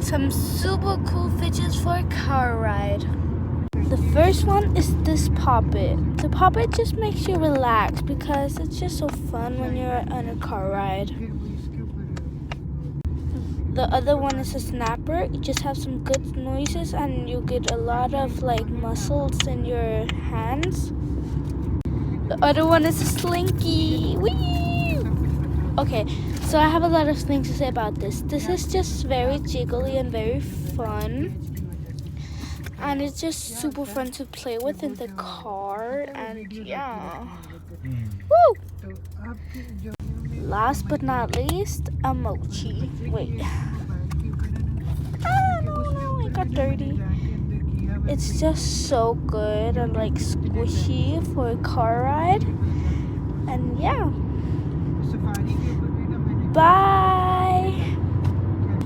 some super cool fidgets for a car ride. The first one is this puppet. The puppet just makes you relax because it's just so fun when you're on a car ride. The other one is a snapper. You just have some good noises and you get a lot of like muscles in your hands. The other one is a slinky. Whee! Okay, so I have a lot of things to say about this. This is just very jiggly and very fun. And it's just super fun to play with in the car. And yeah. Woo! Last but not least, a mochi. Wait. No, it got dirty. It's just so good and like squishy for a car ride. And yeah. Bye.